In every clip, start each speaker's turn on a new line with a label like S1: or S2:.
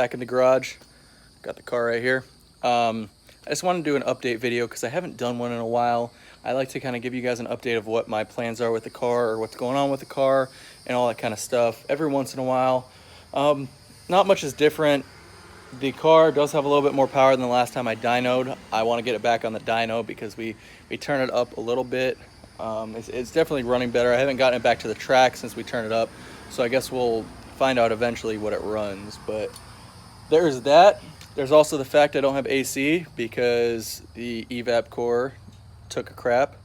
S1: back in the garage. Got the car right here. I just wanted to do an update video because I haven't done one in a while. I like to kind of give you guys an update of what my plans are with the car or what's going on with the car and all that kind of stuff every once in a while. Not much is different. The car does have a little bit more power than the last time I dynoed. I want to get it back on the dyno because we turn it up a little bit. It's definitely running better. I haven't gotten it back to the track since we turned it up, so I guess we'll find out eventually what it runs. But there's that. There's also the fact I don't have AC because the evap core took a crap.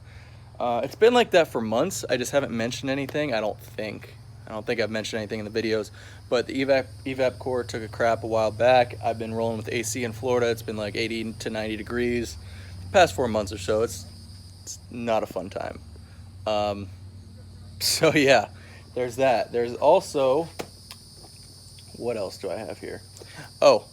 S1: It's been like that for months. I just haven't mentioned anything. I don't think I've mentioned anything in the videos, but the evap core took a crap a while back. I've been rolling with AC in Florida. It's been like 80 to 90 degrees the past 4 months or so. It's not a fun time. So yeah, there's that. There's also, what else do I have here? Oh,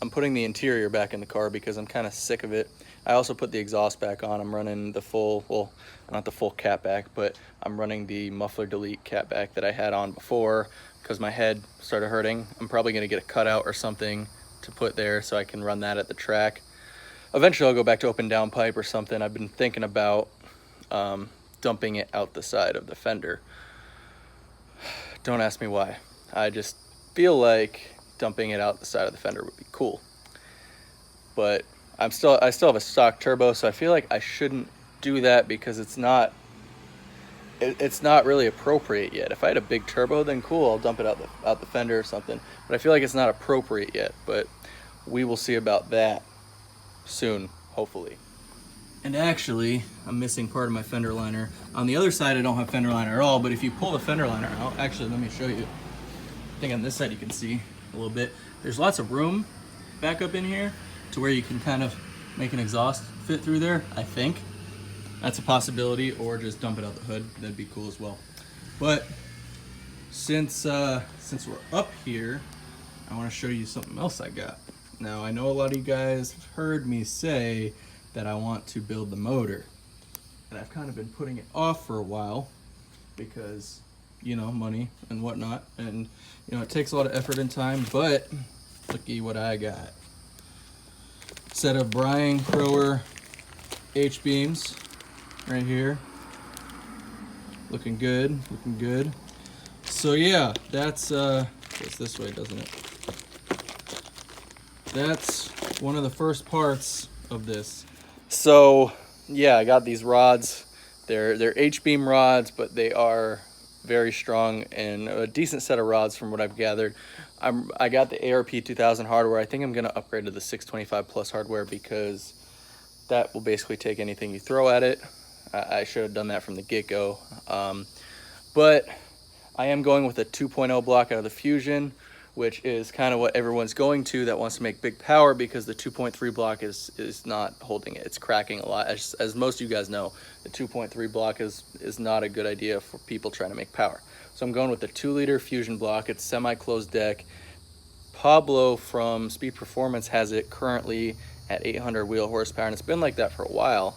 S1: I'm putting the interior back in the car because I'm kind of sick of it. I also put the exhaust back on. I'm running the full, well, not the full cat back, but I'm running the muffler delete cat back that I had on before because my head started hurting. I'm probably gonna get a cutout or something to put there so I can run that at the track. Eventually I'll go back to open down pipe or something. I've been thinking about dumping it out the side of the fender. Don't ask me why. I just feel like dumping it out the side of the fender would be cool. But I still have a stock turbo, so I feel like I shouldn't do that because it's not really appropriate yet. If I had a big turbo, then cool, I'll dump it out the fender or something. But I feel like it's not appropriate yet. But we will see about that soon, hopefully. And actually, I'm missing part of my fender liner. On the other side, I don't have fender liner at all, but if you pull the fender liner out, actually, let me show you. I think on this side you can see a little bit. There's lots of room back up in here to where you can kind of make an exhaust fit through there, I think. That's a possibility, or just dump it out the hood. That'd be cool as well. But since we're up here, I want to show you something else I got. Now, I know a lot of you guys have heard me say that I want to build the motor. And I've kind of been putting it off for a while because, you know, money and whatnot. And, you know, it takes a lot of effort and time, but looky what I got. Set of Brian Crower H-beams right here. Looking good, looking good. So yeah, that's, it's this way, doesn't it? That's one of the first parts of this. So yeah, I got these rods. They're H-beam rods, but they are very strong and a decent set of rods from what I've gathered. I got the ARP 2000 hardware. I think I'm gonna upgrade to the 625 plus hardware because that will basically take anything you throw at it. I should have done that from the get-go. But I am going with a 2.0 block out of the Fusion, which is kind of what everyone's going to that wants to make big power because the 2.3 block is not holding it. It's cracking a lot. As most of you guys know, the 2.3 block is not a good idea for people trying to make power. So I'm going with the 2-liter Fusion block. It's semi-closed deck. Pablo from Speed Performance has it currently at 800 wheel horsepower, and it's been like that for a while.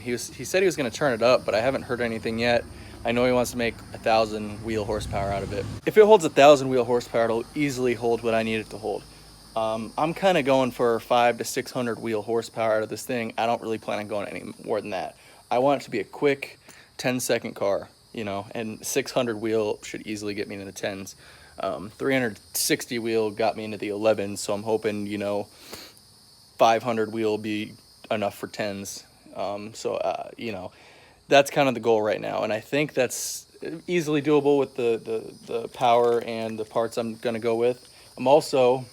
S1: He said he was going to turn it up, but I haven't heard anything yet. I know he wants to make 1,000 wheel horsepower out of it. If it holds 1,000 wheel horsepower, it'll easily hold what I need it to hold. I'm kind of going for 500 to 600 wheel horsepower out of this thing. I don't really plan on going any more than that. I want it to be a quick 10-second car, you know, and 600 wheel should easily get me into the 10s. 360 wheel got me into the 11s, so I'm hoping, you know, 500 wheel will be enough for 10s. You know, that's kind of the goal right now, and I think that's easily doable with the power and the parts I'm going to go with. I'm also,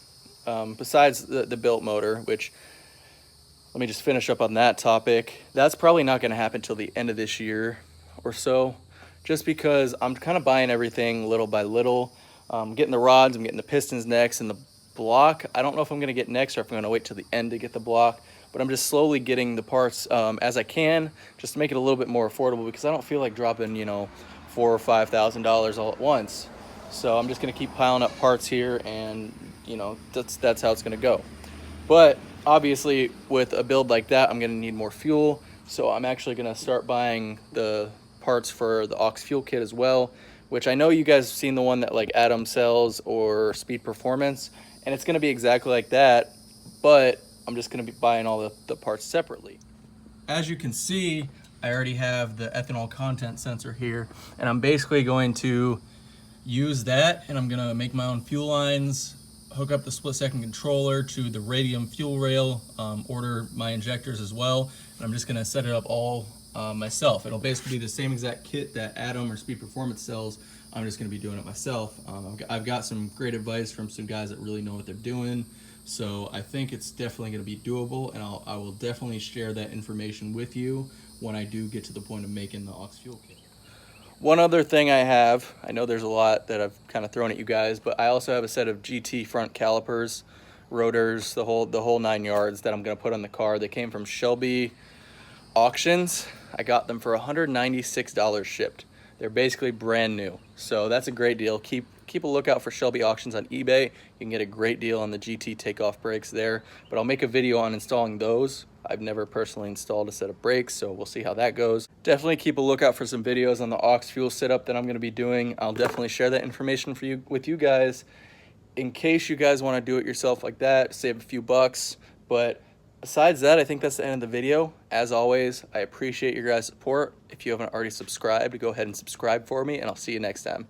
S1: besides the built motor, which, let me just finish up on that topic, that's probably not going to happen till the end of this year or so, just because I'm kind of buying everything little by little. Getting the rods, I'm getting the pistons next, and the block, I don't know if I'm going to get next or if I'm going to wait till the end to get the block. But I'm just slowly getting the parts as I can, just to make it a little bit more affordable because I don't feel like dropping, you know, $4,000 or $5,000 all at once. So I'm just gonna keep piling up parts here, and you know, that's how it's gonna go. But obviously, with a build like that, I'm gonna need more fuel. So I'm actually gonna start buying the parts for the aux fuel kit as well, which I know you guys have seen the one that like Adam sells or Speed Performance. and it's gonna be exactly like that, but I'm just gonna be buying all the parts separately. As you can see, I already have the ethanol content sensor here, and I'm basically going to use that, and I'm gonna make my own fuel lines, hook up the split-second controller to the radium fuel rail, order my injectors as well, and I'm just gonna set it up all myself. It'll basically be the same exact kit that Atom or Speed Performance sells. I'm just gonna be doing it myself. I've got some great advice from some guys that really know what they're doing, so I think it's definitely gonna be doable, and I will definitely share that information with you when I do get to the point of making the aux fuel kit. One other thing I know there's a lot that I've kind of thrown at you guys, but I also have a set of GT front calipers, rotors, the whole 9 yards that I'm gonna put on the car. They came from Shelby Auctions. I got them for $196 shipped. They're basically brand new, so that's a great deal. Keep a lookout for Shelby Auctions on eBay. You can get a great deal on the GT takeoff brakes there, but I'll make a video on installing those. I've never personally installed a set of brakes, so we'll see how that goes. Definitely keep a lookout for some videos on the aux fuel setup that I'm going to be doing. I'll definitely share that information with you guys in case you guys want to do it yourself like that, save a few bucks. But besides that, I think that's the end of the video. As always, I appreciate your guys' support. If you haven't already subscribed, go ahead and subscribe for me, and I'll see you next time.